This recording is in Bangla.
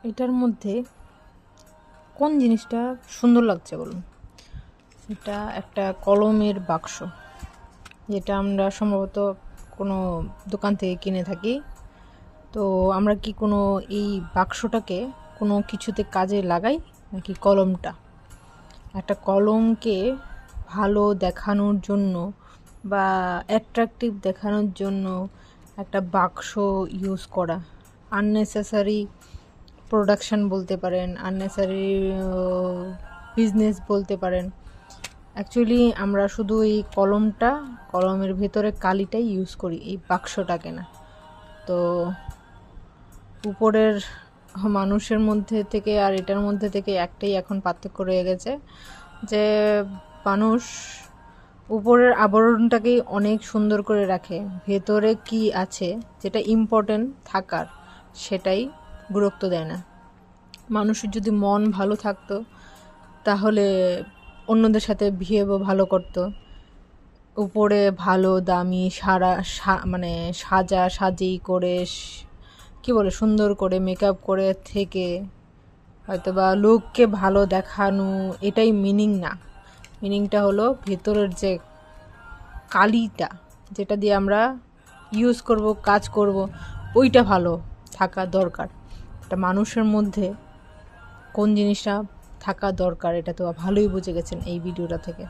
এটার মধ্যে কোন জিনিসটা সুন্দর লাগছে বলুন? এটা একটা কলমের বাক্স, যেটা আমরা সম্ভবত কোনো দোকান থেকে কিনে থাকি। তো আমরা কি কোনো এই বাক্সটাকে কোনো কিছুতে কাজে লাগাই নাকি কলমটা? একটা কলমকে ভালো দেখানোর জন্য বা অ্যাট্রাকটিভ দেখানোর জন্য একটা বাক্স ইউজ করা আননেসেসারি প্রোডাকশান বলতে পারেন, আননেসেসারি বিজনেস বলতে পারেন। অ্যাকচুয়ালি আমরা শুধু এই কলমের ভেতরে কালিটাই ইউজ করি, এই বাক্সটাকে না। তো উপরের মানুষের মধ্যে থেকে আর এটার মধ্যে থেকে একটাই এখন পার্থক্য রয়ে গেছে, যে মানুষ উপরের আবরণটাকেই অনেক সুন্দর করে রাখে, ভেতরে কি আছে যেটা ইম্পর্টেন্ট থাকার সেটাই গুরুত্ব দেয় না। মানুষের যদি মন ভালো থাকতো তাহলে অন্যদের সাথে বিহেভও ভালো করতো। উপরে ভালো দামি মানে সাজি করে কি বলে সুন্দর করে মেকআপ করে থেকে হয়তো বা লোককে ভালো দেখানো, এটাই মিনিং না। মিনিংটা হলো ভেতরের যে কালিটা, যেটা দিয়ে আমরা ইউজ করব, কাজ করব, ওইটা ভালো থাকা দরকার। একটা মানুষের মধ্যে কোন জিনিসটা থাকা দরকার এটা তো ভালোই বুঝে গেছেন এই ভিডিওটা থেকে।